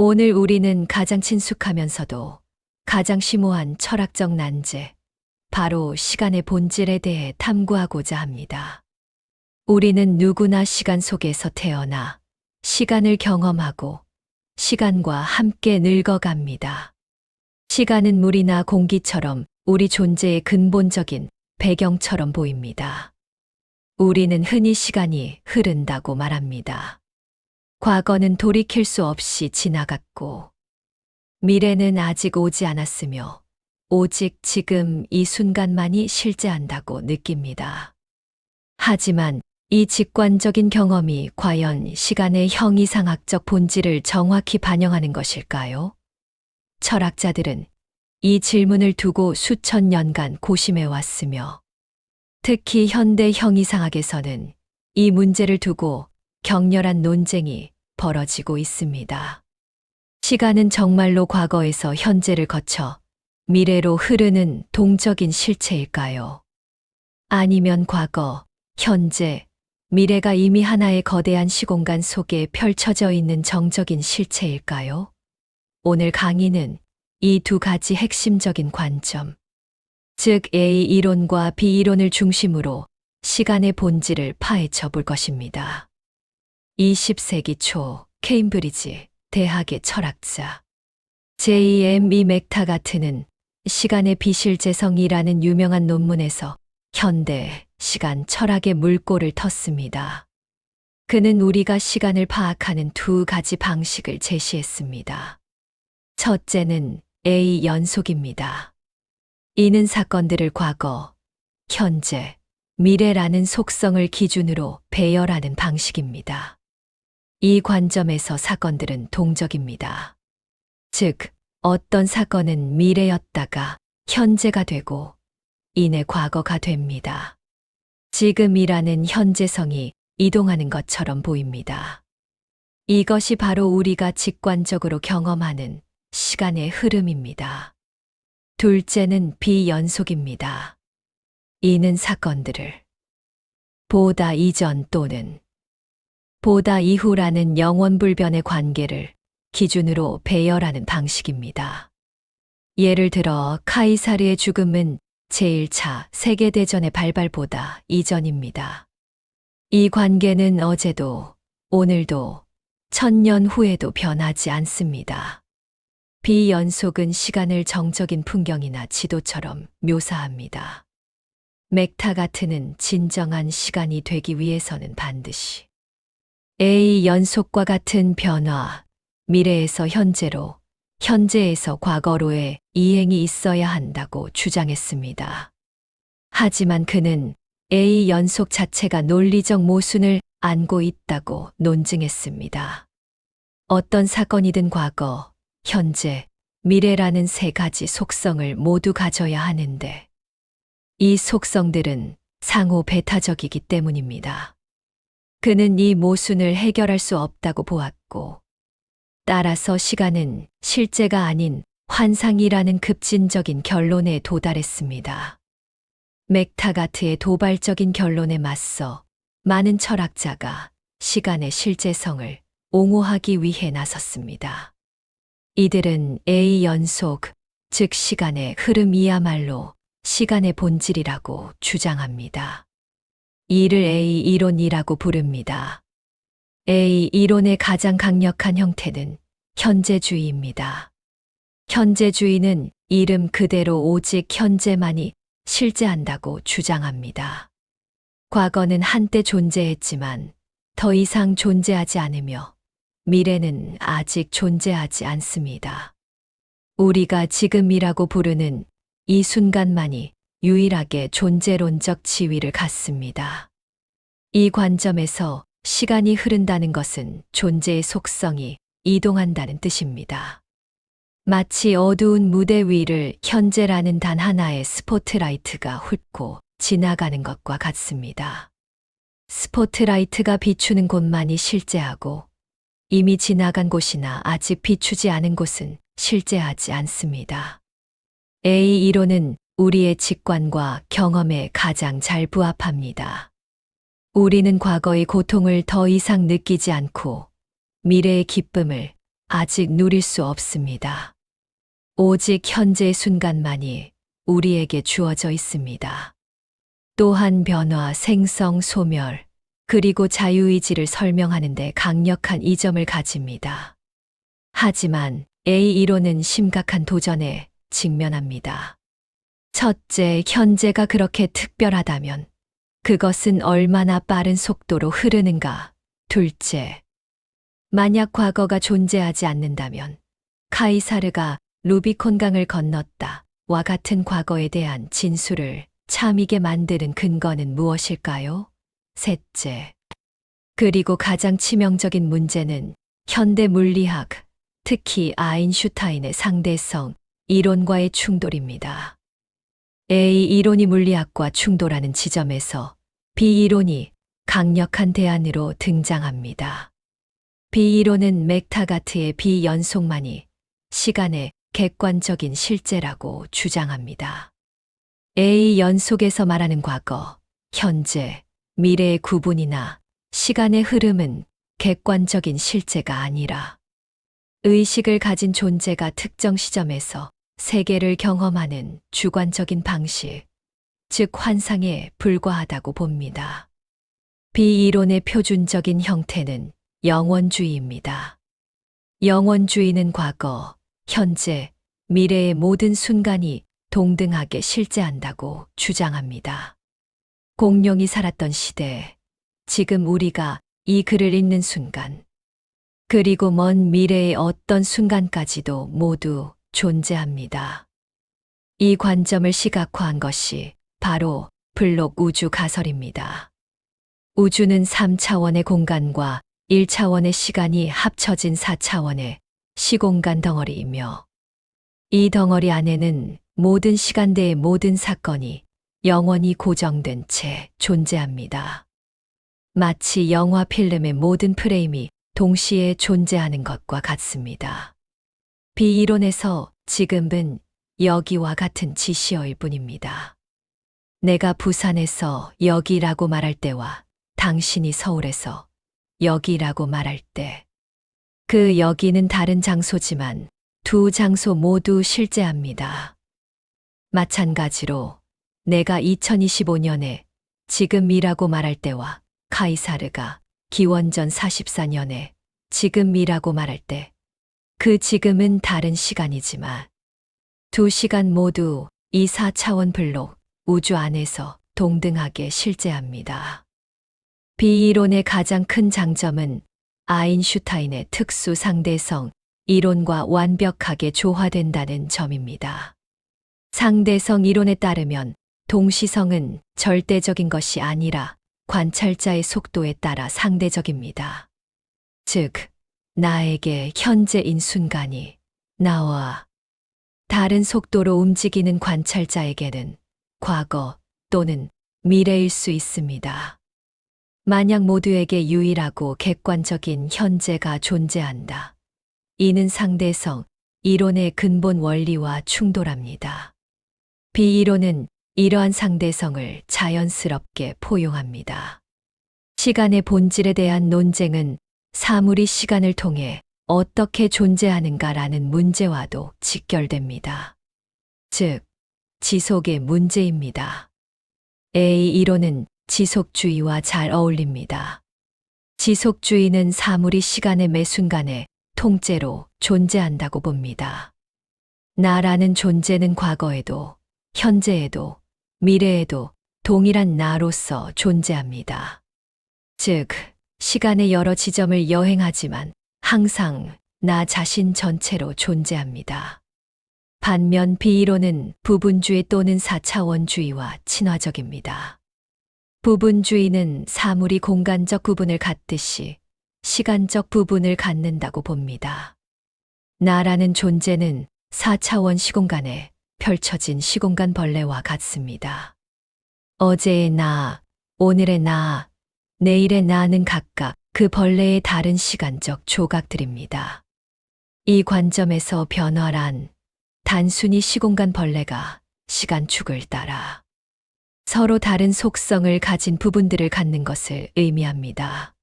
오늘 우리는 가장 친숙하면서도 가장 심오한 철학적 난제, 바로 시간의 본질에 대해 탐구하고자 합니다. 우리는 누구나 시간 속에서 태어나 시간을 경험하고 시간과 함께 늙어갑니다. 시간은 물이나 공기처럼 우리 존재의 근본적인 배경처럼 보입니다. 우리는 흔히 시간이 흐른다고 말합니다. 과거는 돌이킬 수 없이 지나갔고, 미래는 아직 오지 않았으며, 오직 지금 이 순간만이 실재한다고 느낍니다. 하지만 이 직관적인 경험이 과연 시간의 형이상학적 본질을 정확히 반영하는 것일까요? 철학자들은 이 질문을 두고 수천 년간 고심해 왔으며, 특히 현대 형이상학에서는 이 문제를 두고 격렬한 논쟁이 벌어지고 있습니다. 시간은 정말로 과거에서 현재를 거쳐 미래로 흐르는 동적인 실체일까요? 아니면 과거, 현재, 미래가 이미 하나의 거대한 시공간 속에 펼쳐져 있는 정적인 실체일까요? 오늘 강의는 이 두 가지 핵심적인 관점, 즉 A 이론과 B 이론을 중심으로 시간의 본질을 파헤쳐 볼 것입니다. 20세기 초 케임브리지 대학의 철학자 J.M.E. 맥타가트는 시간의 비실제성이라는 유명한 논문에서 현대 시간 철학의 물꼬를 텄습니다. 그는 우리가 시간을 파악하는 두 가지 방식을 제시했습니다. 첫째는 A 연속입니다. 이는 사건들을 과거, 현재, 미래라는 속성을 기준으로 배열하는 방식입니다. 이 관점에서 사건들은 동적입니다. 즉, 어떤 사건은 미래였다가 현재가 되고 이내 과거가 됩니다. 지금이라는 현재성이 이동하는 것처럼 보입니다. 이것이 바로 우리가 직관적으로 경험하는 시간의 흐름입니다. 둘째는 비연속입니다. 이는 사건들을 보다 이전 또는 보다 이후라는 영원불변의 관계를 기준으로 배열하는 방식입니다. 예를 들어 카이사르의 죽음은 제1차 세계대전의 발발보다 이전입니다. 이 관계는 어제도, 오늘도, 1000년 후에도 변하지 않습니다. 비연속은 시간을 정적인 풍경이나 지도처럼 묘사합니다. 맥타가트는 진정한 시간이 되기 위해서는 반드시 A 연속과 같은 변화, 미래에서 현재로, 현재에서 과거로의 이행이 있어야 한다고 주장했습니다. 하지만 그는 A 연속 자체가 논리적 모순을 안고 있다고 논증했습니다. 어떤 사건이든 과거, 현재, 미래라는 세 가지 속성을 모두 가져야 하는데, 이 속성들은 상호 배타적이기 때문입니다. 그는 이 모순을 해결할 수 없다고 보았고, 따라서 시간은 실제가 아닌 환상이라는 급진적인 결론에 도달했습니다. 맥타가트의 도발적인 결론에 맞서 많은 철학자가 시간의 실제성을 옹호하기 위해 나섰습니다. 이들은 A 연속, 즉 시간의 흐름이야말로 시간의 본질이라고 주장합니다. 이를 A 이론이라고 부릅니다. A 이론의 가장 강력한 형태는 현재주의입니다. 현재주의는 이름 그대로 오직 현재만이 실재한다고 주장합니다. 과거는 한때 존재했지만 더 이상 존재하지 않으며 미래는 아직 존재하지 않습니다. 우리가 지금이라고 부르는 이 순간만이 유일하게 존재론적 지위를 갖습니다. 이 관점에서 시간이 흐른다는 것은 존재의 속성이 이동한다는 뜻입니다. 마치 어두운 무대 위를 현재라는 단 하나의 스포트라이트가 훑고 지나가는 것과 같습니다. 스포트라이트가 비추는 곳만이 실제하고 이미 지나간 곳이나 아직 비추지 않은 곳은 실제하지 않습니다. A 이론은 우리의 직관과 경험에 가장 잘 부합합니다. 우리는 과거의 고통을 더 이상 느끼지 않고 미래의 기쁨을 아직 누릴 수 없습니다. 오직 현재의 순간만이 우리에게 주어져 있습니다. 또한 변화, 생성, 소멸, 그리고 자유의지를 설명하는데 강력한 이점을 가집니다. 하지만 A 이론은 심각한 도전에 직면합니다. 첫째, 현재가 그렇게 특별하다면 그것은 얼마나 빠른 속도로 흐르는가. 둘째, 만약 과거가 존재하지 않는다면 카이사르가 루비콘강을 건넜다와 같은 과거에 대한 진술을 참이게 만드는 근거는 무엇일까요? 셋째, 그리고 가장 치명적인 문제는 현대 물리학, 특히 아인슈타인의 상대성 이론과의 충돌입니다. A 이론이 물리학과 충돌하는 지점에서 B 이론이 강력한 대안으로 등장합니다. B 이론은 맥타가트의 비연속만이 시간의 객관적인 실제라고 주장합니다. A 연속에서 말하는 과거, 현재, 미래의 구분이나 시간의 흐름은 객관적인 실제가 아니라 의식을 가진 존재가 특정 시점에서 세계를 경험하는 주관적인 방식, 즉 환상에 불과하다고 봅니다. B 이론의 표준적인 형태는 영원주의입니다. 영원주의는 과거, 현재, 미래의 모든 순간이 동등하게 실제한다고 주장합니다. 공룡이 살았던 시대, 지금 우리가 이 글을 읽는 순간, 그리고 먼 미래의 어떤 순간까지도 모두 존재합니다. 이 관점을 시각화한 것이 바로 블록 우주 가설입니다. 우주는 3차원의 공간과 1차원의 시간이 합쳐진 4차원의 시공간 덩어리이며 이 덩어리 안에는 모든 시간대의 모든 사건이 영원히 고정된 채 존재합니다. 마치 영화 필름의 모든 프레임이 동시에 존재하는 것과 같습니다. 비이론에서 지금은 여기와 같은 지시어일 뿐입니다. 내가 부산에서 여기라고 말할 때와 당신이 서울에서 여기라고 말할 때, 그 여기는 다른 장소지만 두 장소 모두 실제합니다. 마찬가지로 내가 2025년에 지금이라고 말할 때와 카이사르가 기원전 44년에 지금이라고 말할 때, 그 지금은 다른 시간이지만 두 시간 모두 이 4차원 블록 우주 안에서 동등하게 실제합니다. 비이론의 가장 큰 장점은 아인슈타인의 특수 상대성 이론과 완벽하게 조화된다는 점입니다. 상대성 이론에 따르면 동시성은 절대적인 것이 아니라 관찰자의 속도에 따라 상대적입니다. 즉, 나에게 현재인 순간이 나와 다른 속도로 움직이는 관찰자에게는 과거 또는 미래일 수 있습니다. 만약 모두에게 유일하고 객관적인 현재가 존재한다. 이는 상대성 이론의 근본 원리와 충돌합니다. 비이론은 이러한 상대성을 자연스럽게 포용합니다. 시간의 본질에 대한 논쟁은 사물이 시간을 통해 어떻게 존재하는가라는 문제와도 직결됩니다. 즉, 지속의 문제입니다. A 이론은 지속주의와 잘 어울립니다. 지속주의는 사물이 시간의 매 순간에 통째로 존재한다고 봅니다. 나라는 존재는 과거에도, 현재에도, 미래에도 동일한 나로서 존재합니다. 즉, 시간의 여러 지점을 여행하지만 항상 나 자신 전체로 존재합니다. 반면 비이론은 부분주의 또는 4차원주의와 친화적입니다. 부분주의는 사물이 공간적 구분을 갖듯이 시간적 부분을 갖는다고 봅니다. 나라는 존재는 4차원 시공간에 펼쳐진 시공간 벌레와 같습니다. 어제의 나, 오늘의 나, 내일의 나는 각각 그 벌레의 다른 시간적 조각들입니다. 이 관점에서 변화란 단순히 시공간 벌레가 시간축을 따라 서로 다른 속성을 가진 부분들을 갖는 것을 의미합니다.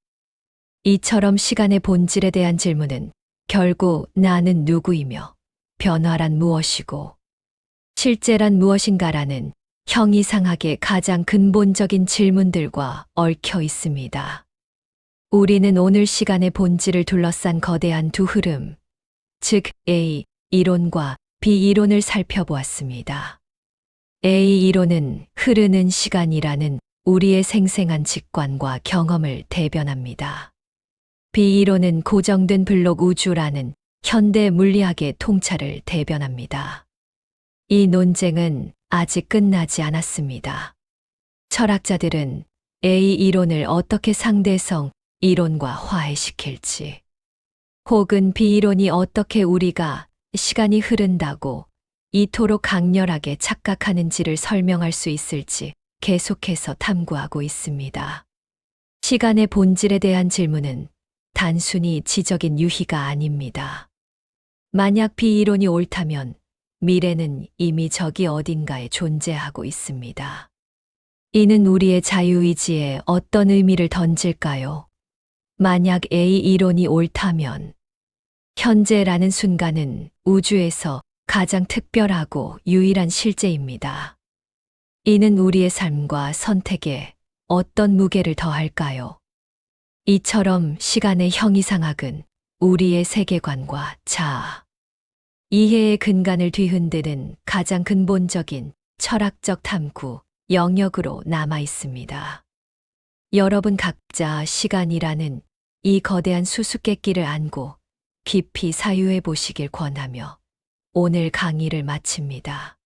이처럼 시간의 본질에 대한 질문은 결국 나는 누구이며 변화란 무엇이고 실제란 무엇인가라는 형이상학의 가장 근본적인 질문들과 얽혀 있습니다. 우리는 오늘 시간의 본질을 둘러싼 거대한 두 흐름, 즉 A 이론과 B 이론을 살펴보았습니다. A 이론은 흐르는 시간이라는 우리의 생생한 직관과 경험을 대변합니다. B 이론은 고정된 블록 우주라는 현대 물리학의 통찰을 대변합니다. 이 논쟁은 아직 끝나지 않았습니다. 철학자들은 A 이론을 어떻게 상대성 이론과 화해시킬지, 혹은 B 이론이 어떻게 우리가 시간이 흐른다고 이토록 강렬하게 착각하는지를 설명할 수 있을지 계속해서 탐구하고 있습니다. 시간의 본질에 대한 질문은 단순히 지적인 유희가 아닙니다. 만약 B 이론이 옳다면 미래는 이미 저기 어딘가에 존재하고 있습니다. 이는 우리의 자유의지에 어떤 의미를 던질까요? 만약 A 이론이 옳다면 현재라는 순간은 우주에서 가장 특별하고 유일한 실제입니다. 이는 우리의 삶과 선택에 어떤 무게를 더할까요? 이처럼 시간의 형이상학은 우리의 세계관과 자아, 이해의 근간을 뒤흔드는 가장 근본적인 철학적 탐구 영역으로 남아 있습니다. 여러분 각자 시간이라는 이 거대한 수수께끼를 안고 깊이 사유해 보시길 권하며 오늘 강의를 마칩니다.